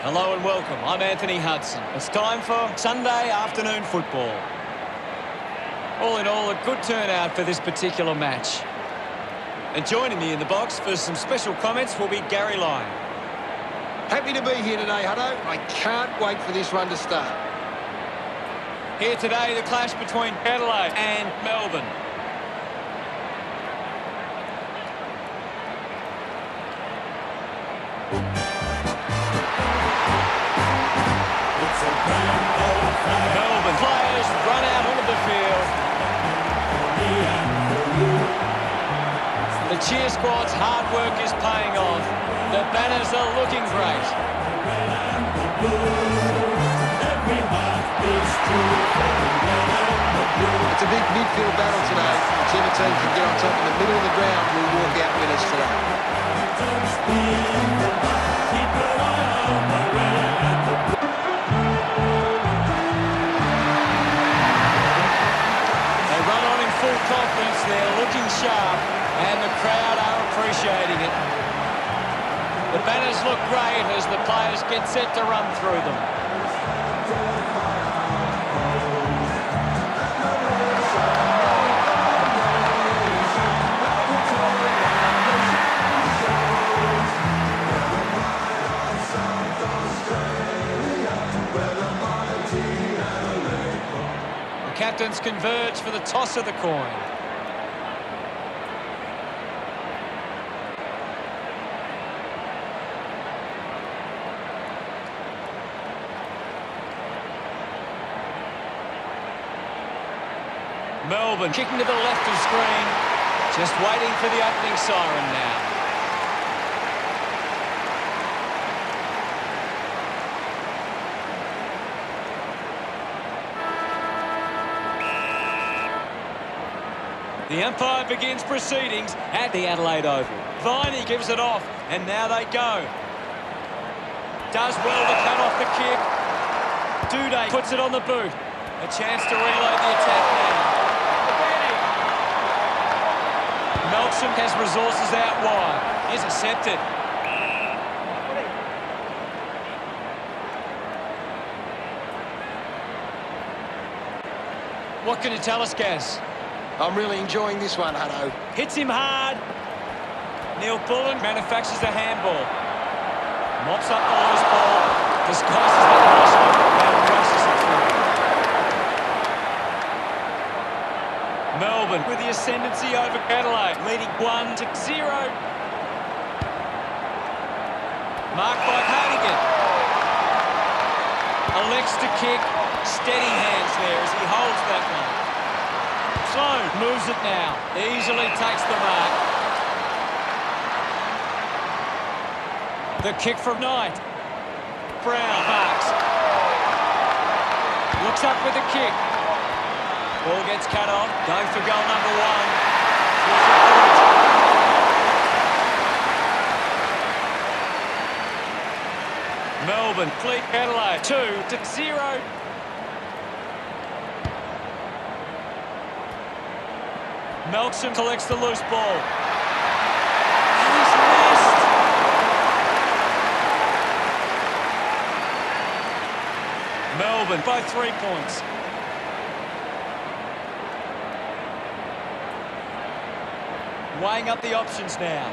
Hello and welcome. I'm Anthony Hudson. It's time for Sunday afternoon football. All in all, a good turnout for this particular match. And joining me in the box for some special comments will be Gary Lyon. Happy to be here today, Hutto. I can't wait for this one to start. Here today, the clash between Adelaide and Melbourne. Melbourne players run out onto the field. The cheer squad's hard work is paying off. The banners are looking great. It's a big midfield battle today. Whichever team can get on top in the middle of the ground will walk out winners today. Full confidence, they're looking sharp, and the crowd are appreciating it. The banners look great as the players get set to run through them. Captains converge for the toss of the coin. Melbourne kicking to the left of screen. Just waiting for the opening siren now. The umpire begins proceedings at the Adelaide Oval. Viney gives it off, and now they go. Does well to cut off the kick. Duday puts it on the boot. A chance to reload the attack now. Melksham has resources out wide. Intercepted. What can you tell us, Gaz? I'm really enjoying this one, Hutto. Hits him hard. Neil Bullen manufactures the handball. Mops up the loose ball. Disguises the pressure and rushes it through. Melbourne with the ascendancy over Adelaide, leading 1-0. Marked by Hardigan. Elects to kick. Steady hands there as he holds that one. Sloan moves it now. Easily takes the mark. The kick from Knight. Brown marks. Looks up with the kick. Ball gets cut off. Going for goal number 1. Melbourne fleet Adelaide 2-0. Melksham collects the loose ball. And he's missed. Melbourne, both 3 points. Weighing up the options now.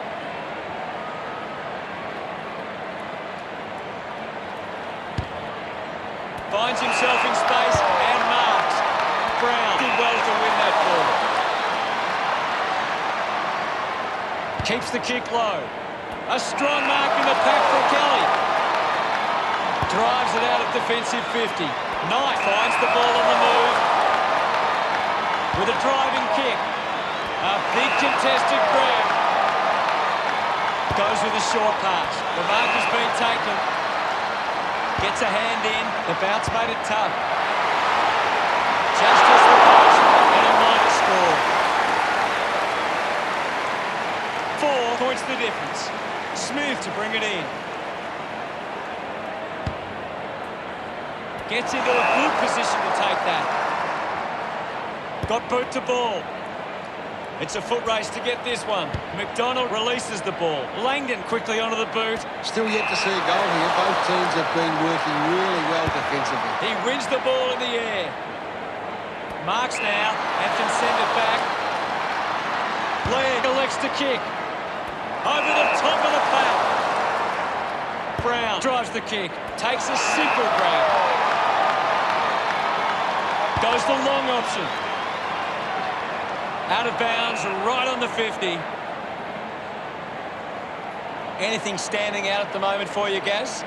Finds himself in space and marks. Brown did well to win that ball. Keeps the kick low. A strong mark in the pack from Kelly. Drives it out of defensive 50. Knight finds the ball on the move. With a driving kick. A big contested grab. Goes with a short pass. The mark has been taken. Gets a hand in. The bounce made it tough. Just as the punch and a minor score. 4 points the difference. Smooth to bring it in. Gets into a good position to take that. Got boot to ball. It's a foot race to get this one. McDonald releases the ball. Langdon quickly onto the boot. Still yet to see a goal here. Both teams have been working really well defensively. He wins the ball in the air. Marks now and can send it back. Leg elects to kick. Over the top of the pack. Brown drives the kick. Takes a simple grab. Goes the long option. Out of bounds, right on the 50. Anything standing out at the moment for you, Gaz?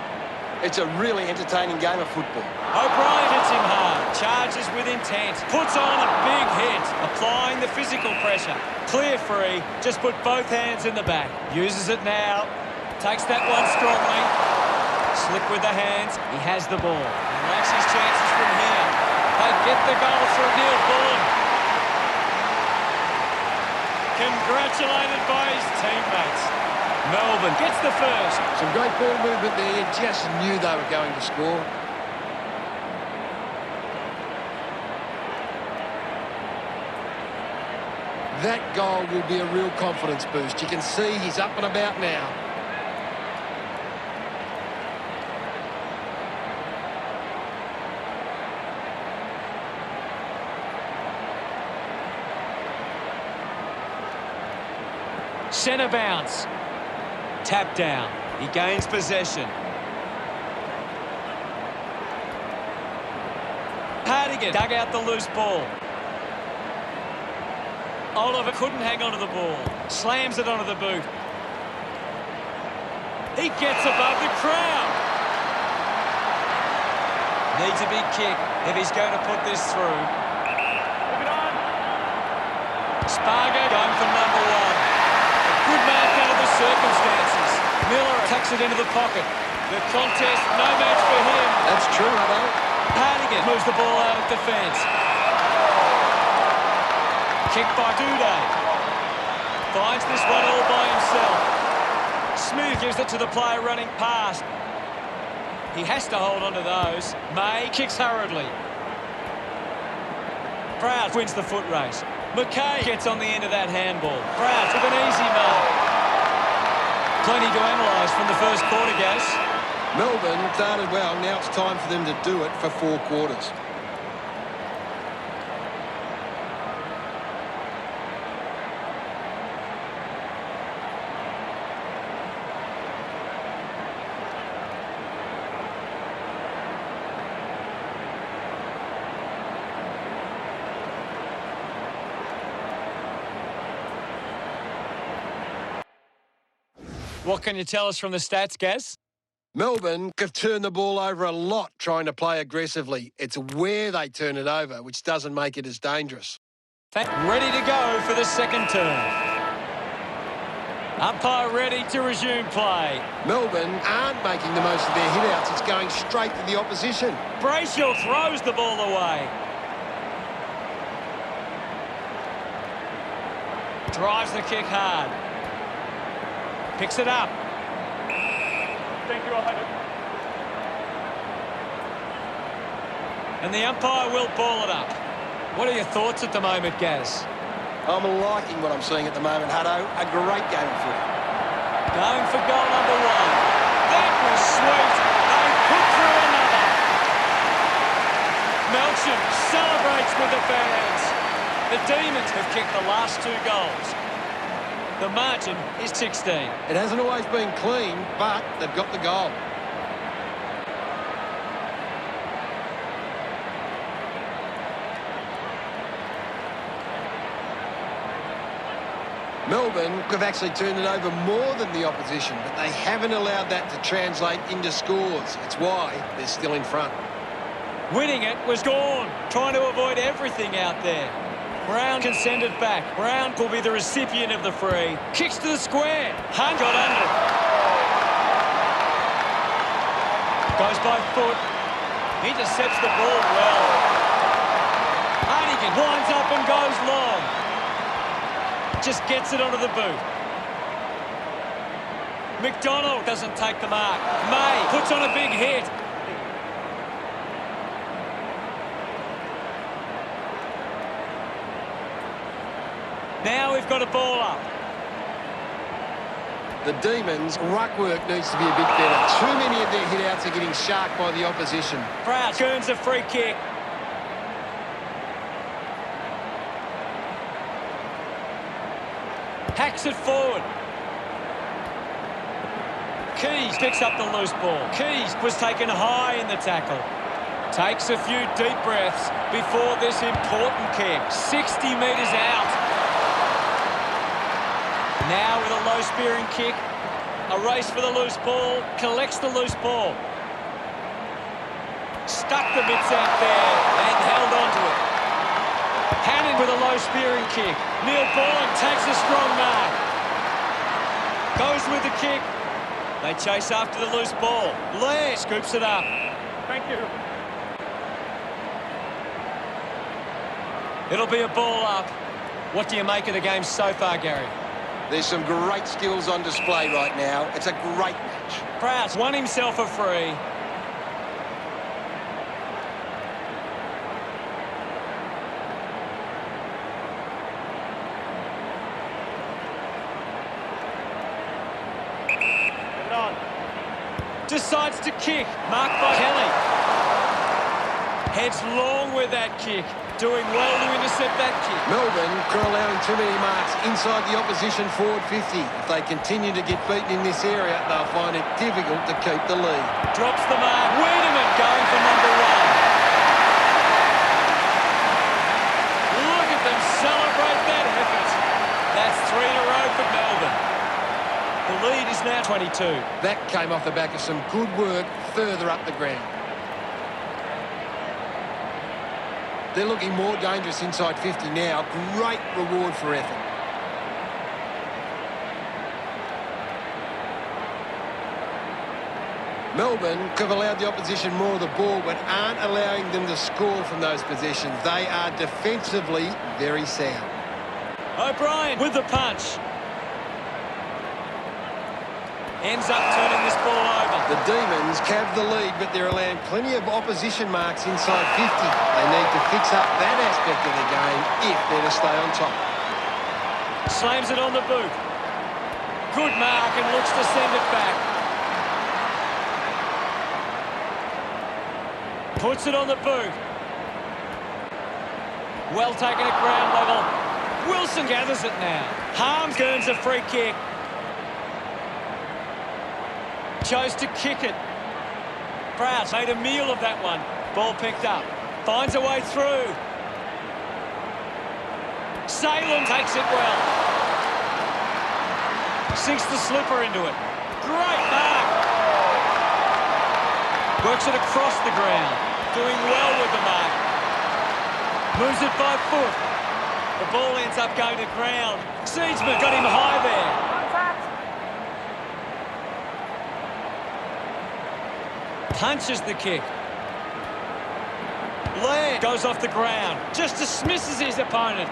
It's a really entertaining game of football. O'Brien hits him hard. Charges with intent. Puts on a big hit. Applying the physical pressure. Clear free. Just put both hands in the back. Uses it now. Takes that one strongly. Slick with the hands. He has the ball. He likes his chances from here. They get the goal through Neil Bullen. Congratulated by his teammates. Melbourne gets the first. Some great ball movement there. You just knew they were going to score. That goal will be a real confidence boost. You can see he's up and about now. Centre bounce. Tap down. He gains possession. Hardigan dug out the loose ball. Oliver couldn't hang onto the ball. Slams it onto the boot. He gets above the crowd. Needs a big kick if he's going to put this through. Spargo going for number one. Good mark under the circumstances. Miller tucks it into the pocket. The contest, no match for him. That's true, Adelaide. Hardigan moves the ball out of defence. Kick by Duday. Finds this one all by himself. Smooth gives it to the player running past. He has to hold on to those. May kicks hurriedly. Proud wins the foot race. McKay gets on the end of that handball. Proud with an easy mark. Plenty to analyse from the first quarter, Gaz. Melbourne started well. Now it's time for them to do it for 4 quarters. What can you tell us from the stats, Gaz? Melbourne have turned the ball over a lot trying to play aggressively. It's where they turn it over, which doesn't make it as dangerous. Ready to go for the second turn. Umpire ready to resume play. Melbourne aren't making the most of their hit-outs. It's going straight to the opposition. Brayshaw throws the ball away. Drives the kick hard. Picks it up. Thank you, and the umpire will ball it up. What are your thoughts at the moment, Gaz? I'm liking what I'm seeing at the moment, Hutto. A great game of footy. Going for goal number one. That was sweet. They put through another. Melcham celebrates with the fans. The Demons have kicked the last 2 goals. The margin is 16. It hasn't always been clean, but they've got the goal. Melbourne have actually turned it over more than the opposition, but they haven't allowed that to translate into scores. It's why they're still in front. Winning it was gone. Trying to avoid everything out there. Brown can send it back. Brown will be the recipient of the free. Kicks to the square. Hunt got under. Goes by foot. Intercepts the ball well. Hardigan winds up and goes long. Just gets it onto the boot. McDonald doesn't take the mark. May puts on a big hit. Now we've got a ball up. The Demons' ruck work needs to be a bit better. Too many of their hit-outs are getting sharked by the opposition. Crouch earns a free kick. Hacks it forward. Keys picks up the loose ball. Keys was taken high in the tackle. Takes a few deep breaths before this important kick. 60 metres out. Now with a low spearing kick. A race for the loose ball. Collects the loose ball. Stuck the mitts out there and held on to it. Hannon with a low spearing kick. Neil Bourne takes a strong mark. Goes with the kick. They chase after the loose ball. Lair scoops it up. Thank you. It'll be a ball up. What do you make of the game so far, Gary? There's some great skills on display right now. It's a great match. Prowse won himself a free. Decides to kick. Marked by Kelly. Heads long with that kick. Doing well to intercept that kick. Melbourne are allowing too many marks inside the opposition forward 50. If they continue to get beaten in this area, they'll find it difficult to keep the lead. Drops the mark. Wiedemann going for number one. Look at them celebrate that effort. That's 3 in a row for Melbourne. The lead is now 22. That came off the back of some good work further up the ground. They're looking more dangerous inside 50 now. Great reward for effort. Melbourne have allowed the opposition more of the ball but aren't allowing them to score from those possessions. They are defensively very sound. O'Brien with the punch. Ends up turning this ball over. The Demons have the lead, but they're allowing plenty of opposition marks inside 50. They need to fix up that aspect of the game if they're to stay on top. Slams it on the boot. Good mark and looks to send it back. Puts it on the boot. Well taken at ground level. Wilson gathers it now. Harms earns a free kick. Chose to kick it. Prowse made a meal of that one. Ball picked up. Finds a way through. Salem takes it well. Sinks the slipper into it. Great mark. Works it across the ground. Doing well with the mark. Moves it by foot. The ball ends up going to ground. Seedsman got him high there. Punches the kick. Laird goes off the ground. Just dismisses his opponent.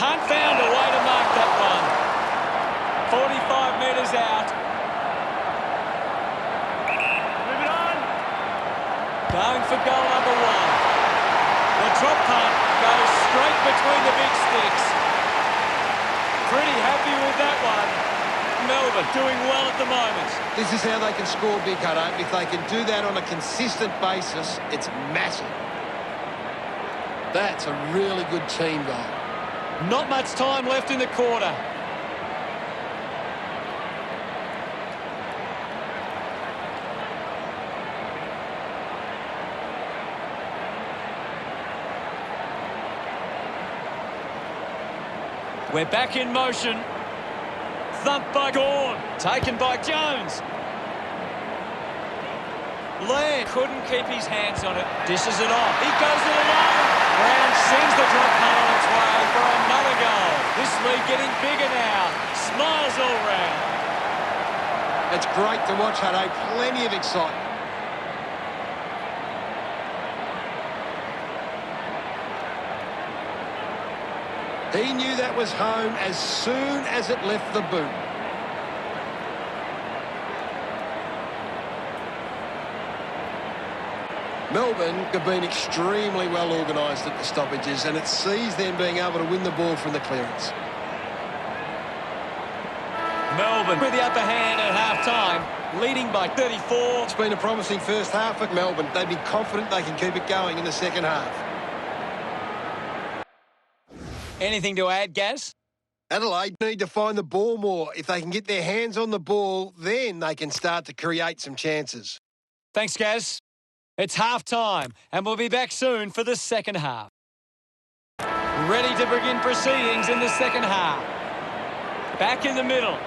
Hunt found a way to mark that one. 45 metres out. Move it on. Going for goal number one. The drop punt goes straight between the big sticks. Pretty happy with that one. Melbourne doing well at the moment. This is how they can score big, Hutto. If they can do that on a consistent basis, it's massive. That's a really good team goal. Not much time left in the quarter. We're back in motion. Thumped by Gorn. Taken by Jones. Laird couldn't keep his hands on it. Dishes it off. He goes it alone. Brown sends the drop punt on its way for another goal. This lead getting bigger now. Smiles all round. It's great to watch, Hutto. Plenty of excitement. He knew that was home as soon as it left the boot. Melbourne have been extremely well organised at the stoppages, and it sees them being able to win the ball from the clearance. Melbourne with the upper hand at half-time, leading by 34. It's been a promising first half at Melbourne. They'd be confident they can keep it going in the second half. Anything to add, Gaz? Adelaide need to find the ball more. If they can get their hands on the ball, then they can start to create some chances. Thanks, Gaz. It's half-time, and we'll be back soon for the second half. Ready to begin proceedings in the second half. Back in the middle.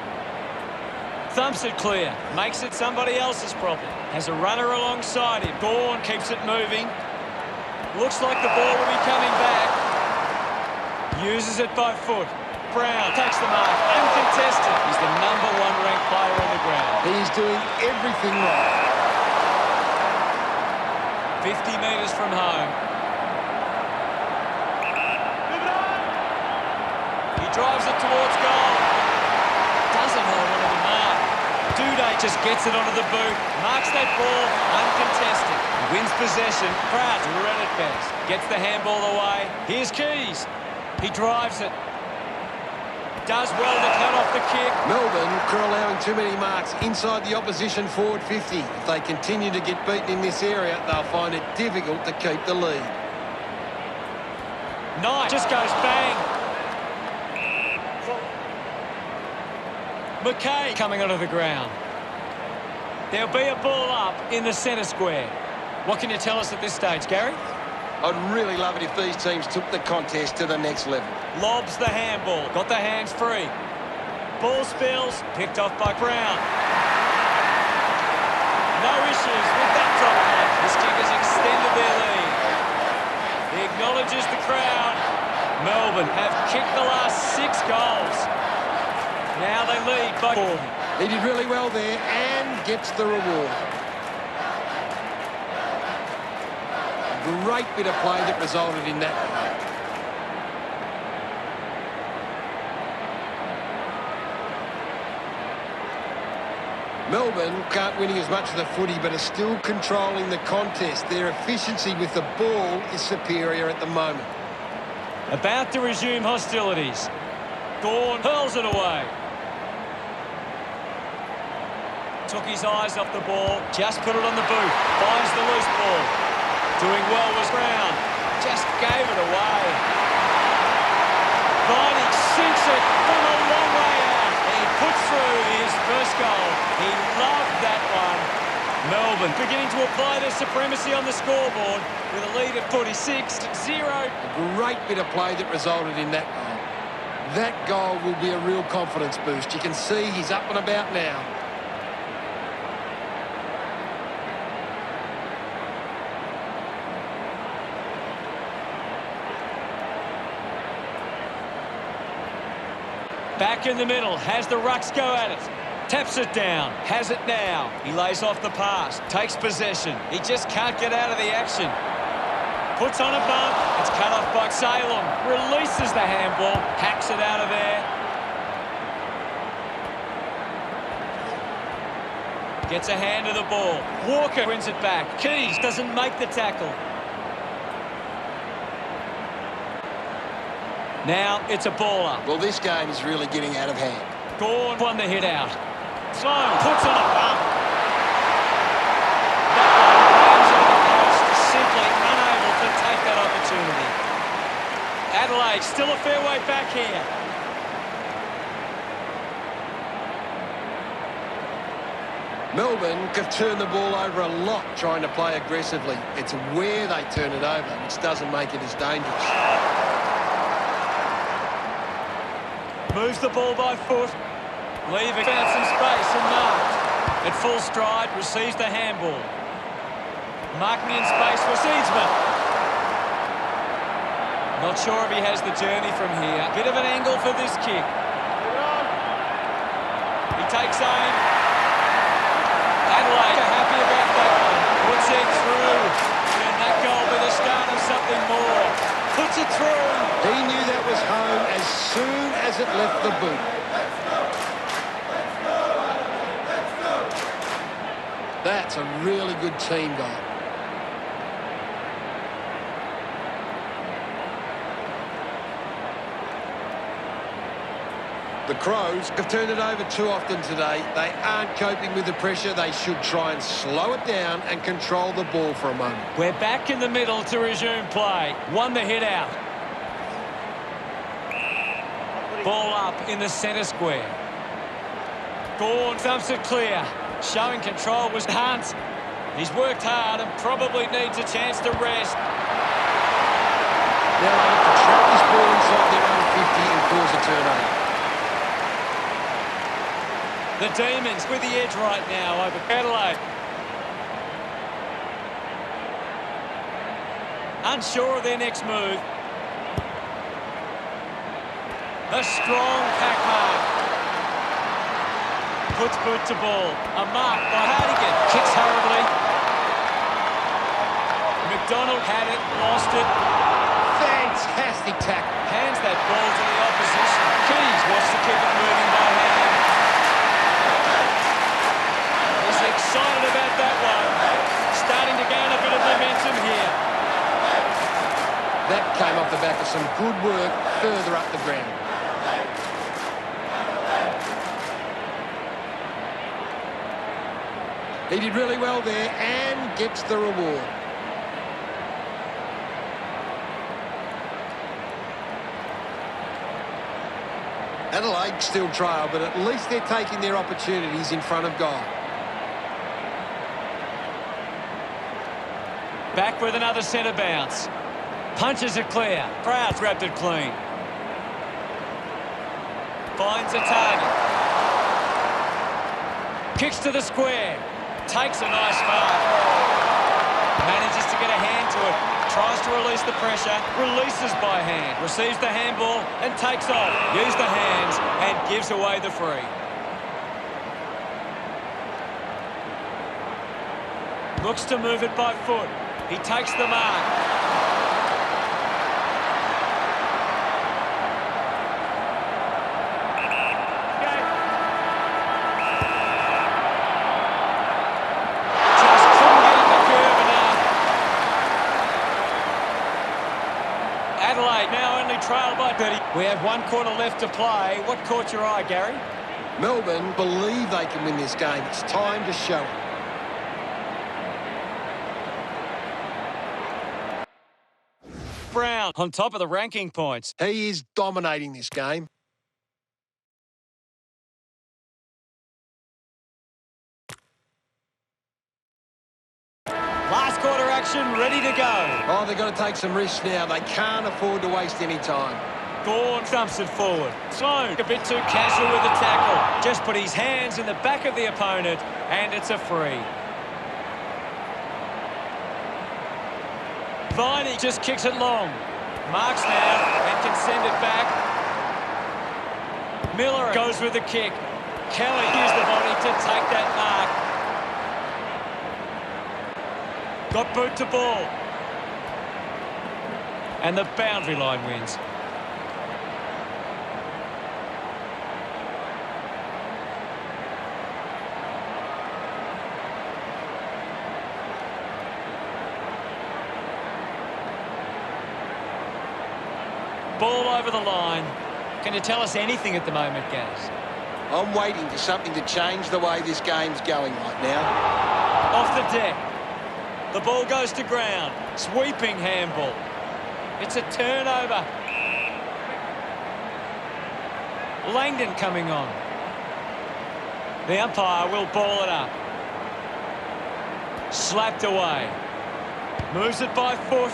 Thumps it clear. Makes it somebody else's problem. Has a runner alongside him. Gawn keeps it moving. Looks like the ball will be coming back. Uses it by foot. Brown takes the mark. Uncontested. He's the #1 ranked player on the ground. He's doing everything right. 50 metres from home. He drives it towards goal. Doesn't hold onto the mark. Duday just gets it onto the boot. Marks that ball uncontested. Wins possession. Pratt read it best. Gets the handball away. Here's Keys. He drives it. Does well to cut off the kick. Melbourne are allowing too many marks inside the opposition forward 50. If they continue to get beaten in this area, they'll find it difficult to keep the lead. Knight just goes bang. McKay coming onto the ground. There'll be a ball up in the centre square. What can you tell us at this stage, Gary? I'd really love it if these teams took the contest to the next level. Lobs the handball. Got the hands free. Ball spills. Picked off by Brown. No issues with that drop line. This kick has extended their lead. He acknowledges the crowd. Melbourne have kicked the last 6 goals. Now they lead by 4. He did really well there and gets the reward. Great bit of play that resulted in that. Melbourne can't winning as much of the footy, but are still controlling the contest. Their efficiency with the ball is superior at the moment. About to resume hostilities. Gawn hurls it away. Took his eyes off the ball. Just put it on the boot. Finds the loose ball. Doing well was Brown. Just gave it away. Viney sinks it from a long way out. He puts through his first goal. He loved that one. Melbourne beginning to apply their supremacy on the scoreboard with a lead of 46-0. A great bit of play that resulted in that goal. That goal will be a real confidence boost. You can see he's up and about now. Back in the middle, has the rucks go at it. Taps it down, has it now. He lays off the pass, takes possession. He just can't get out of the action. Puts on a bump, it's cut off by Salem. Releases the handball, hacks it out of there. Gets a hand to the ball. Walker wins it back. Keys doesn't make the tackle. Now it's a ball up. Well, this game is really getting out of hand. Gawn won the hit out. Sloan puts on a bump. That one lands on the post, simply unable to take that opportunity. Adelaide still a fair way back here. Melbourne have turned the ball over a lot trying to play aggressively. It's where they turn it over which doesn't make it as dangerous. Moves the ball by foot. Leaving found some space and marked. At full stride, receives the handball. Marking in space for Seedsman. Not sure if he has the journey from here. Bit of an angle for this kick. He takes aim. Adelaide are happy about that one. Puts it through. And that goal be the start of something more. Puts it through. He knew that was home as soon as it left the boot. That's a really good team goal. The Crows have turned it over too often today. They aren't coping with the pressure. They should try and slow it down and control the ball for a moment. We're back in the middle to resume play. Won the hit out. Ball up in the centre square. Gorn thumps it clear. Showing control was Hunt. He's worked hard and probably needs a chance to rest. Now they have to trap this ball inside their own 50 and cause a turnover. The Demons with the edge right now over Adelaide. Unsure of their next move. A strong pack mark. Puts boot to ball. A mark by Hardigan. Kicks hurriedly. McDonald had it, lost it. Fantastic tackle. Hands that ball to the opposition. Keys wants to keep it moving by hand. He's excited about that one. Starting to gain a bit of momentum here. That came off the back of some good work further up the ground. He did really well there and gets the reward. Adelaide still trail, but at least they're taking their opportunities in front of goal. Back with another centre bounce. Punches it clear. Crowd's wrapped it clean. Finds a target. Kicks to the square. Takes a nice mark. Manages to get a hand to it. Tries to release the pressure. Releases by hand. Receives the handball and takes off. Uses the hands and gives away the free. Looks to move it by foot. He takes the mark. Just couldn't get in the curve enough. Adelaide now only trail by 30. We have 1 quarter left to play. What caught your eye, Gary? Melbourne believe they can win this game. It's time to show it. Brown on top of the ranking points. He is dominating this game. Last quarter action ready to go. Oh, they've got to take some risks now. They can't afford to waste any time. Gorn dumps it forward. Sloan a bit too casual with the tackle. Just put his hands in the back of the opponent and it's a free. Viney just kicks it long. Marks now and can send it back. Miller goes with the kick. Kelly used the body to take that mark. Got boot to ball. And the boundary line wins. Ball over the line. Can you tell us anything at the moment, Gaz? I'm waiting for something to change the way this game's going right now. Off the deck. The ball goes to ground. Sweeping handball. It's a turnover. Langdon coming on. The umpire will ball it up. Slapped away. Moves it by foot.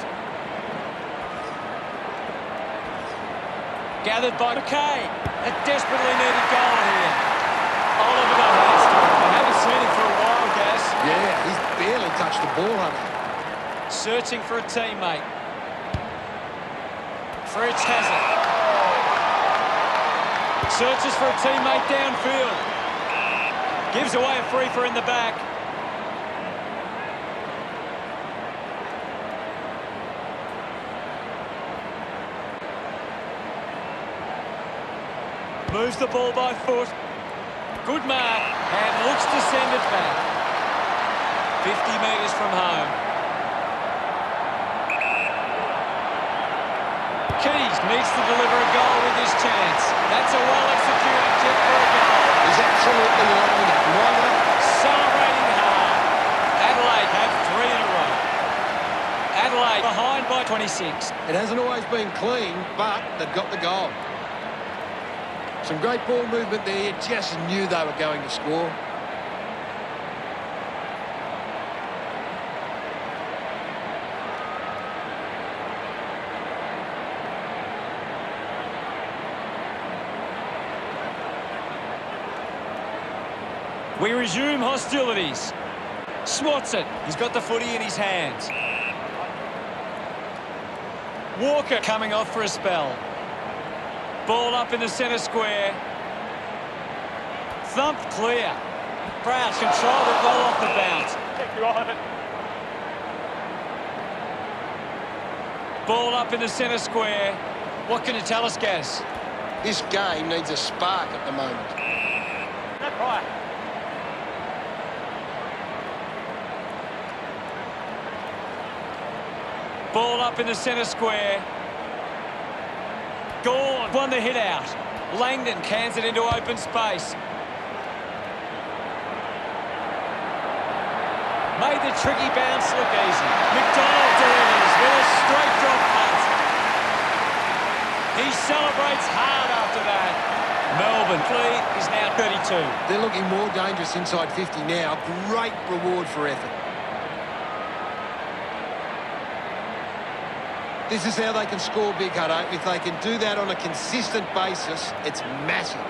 Gathered by McKay. A desperately needed goal here. Oliver got hands to it. I haven't seen him for a while, Gaz. Yeah, he's barely touched the ball, Hunter. Searching for a teammate. Fritz has it. Searches for a teammate downfield. Gives away a free for in the back. Moves the ball by foot. Good mark and looks to send it back. 50 metres from home. Keys needs to deliver a goal with this chance. That's a well-executed kick for a goal. He's absolutely loving it. Why not? Celebrating hard. Adelaide have 3 in a row. Adelaide behind by 26. It hasn't always been clean, but they've got the goal. Some great ball movement there. You just knew they were going to score. We resume hostilities. Swats it. He's got the footy in his hands. Walker coming off for a spell. Ball up in the centre square. Thumped clear. Crouch controlled it well off the bounce. Ball up in the centre square. What can you tell us, Gaz? This game needs a spark at the moment. That's right. Ball up in the centre square. Gone. Won the hit out. Langdon cans it into open space. Made the tricky bounce look easy. McDonald delivers with a straight drop punt. He celebrates hard after that. Melbourne lead is now 32. They're looking more dangerous inside 50 now. Great reward for effort. This is how they can score big, Hutto. If they can do that on a consistent basis, it's massive.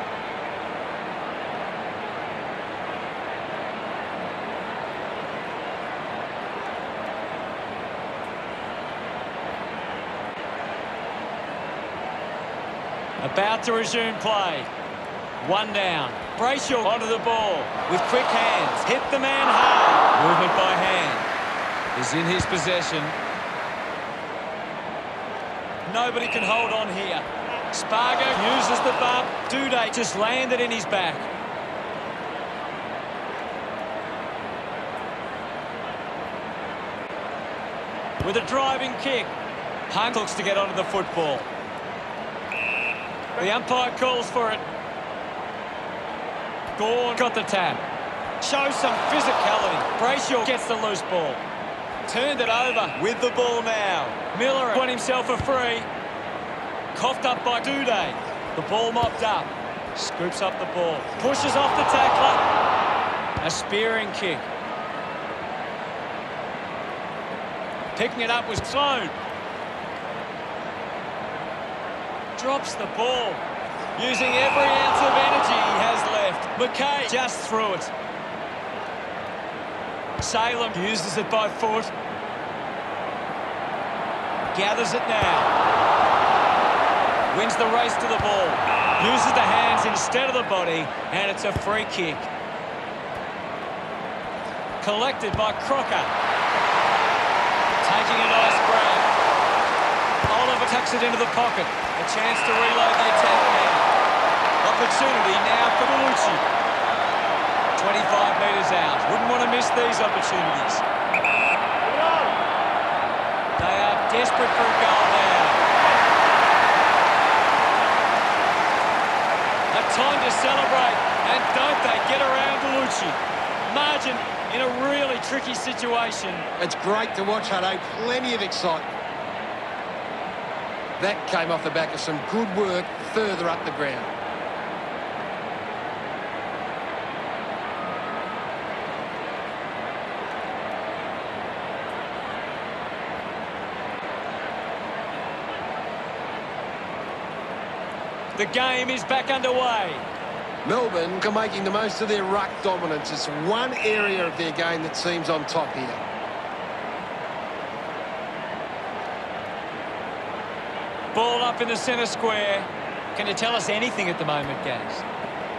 About to resume play. 1 down. Brayshaw onto the ball with quick hands. Hit the man hard. Movement by hand is in his possession. Nobody can hold on here. Spargo uses the bump. Duday just landed in his back. With a driving kick. Hunt looks to get onto the football. The umpire calls for it. Gorn got the tap. Shows some physicality. Brayshaw gets the loose ball. Turned it over with the ball now. Miller won himself a free. Coughed up by Duday. The ball mopped up. Scoops up the ball. Pushes off the tackler. A spearing kick. Picking it up was Sloan. Drops the ball. Using every ounce of energy he has left. McKay just threw it. Salem uses it by foot. Gathers it now. Wins the race to the ball. Uses the hands instead of the body, and it's a free kick. Collected by Crocker. Taking a nice grab. Oliver tucks it into the pocket. A chance to reload the attack now. Opportunity now for Bellucci. 25 metres out. Wouldn't want to miss these opportunities. They are desperate for a goal now. A time to celebrate, and don't they get around Bellucci. Margin in a really tricky situation. It's great to watch, Hutto. Plenty of excitement. That came off the back of some good work further up the ground. The game is back underway. Melbourne are making the most of their ruck dominance. It's one area of their game that seems on top here. Ball up in the centre square. Can you tell us anything at the moment, Gaz?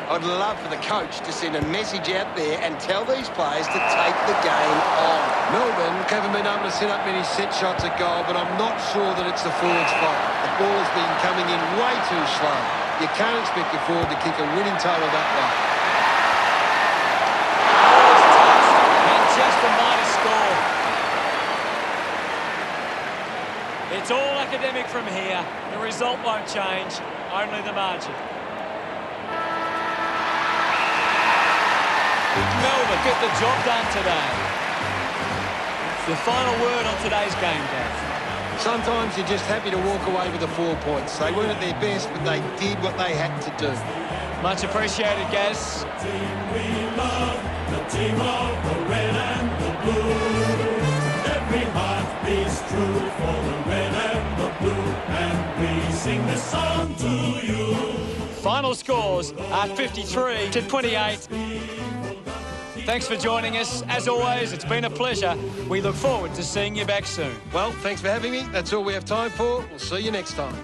I'd love for the coach to send a message out there and tell these players to take the game on. Melbourne haven't been able to set up many set shots at goal, but I'm not sure that it's the forward's fault. The ball has been coming in way too slow. You can't expect your forward to kick a winning total that way. It's touched, and just a minor score. It's all academic from here. The result won't change. only the margin. Melbourne get the job done today. It's the final word on today's game, Gav. Sometimes you're just happy to walk away with the 4 points. They weren't at their best, but they did what they had to do. Much appreciated, Gaz. The team we love, the team of the red and the blue. Every heart beats true for the red and the blue, and we sing this song to you. Final scores are 53-28. Thanks for joining us. As always, it's been a pleasure. We look forward to seeing you back soon. Well, thanks for having me. That's all we have time for. We'll see you next time.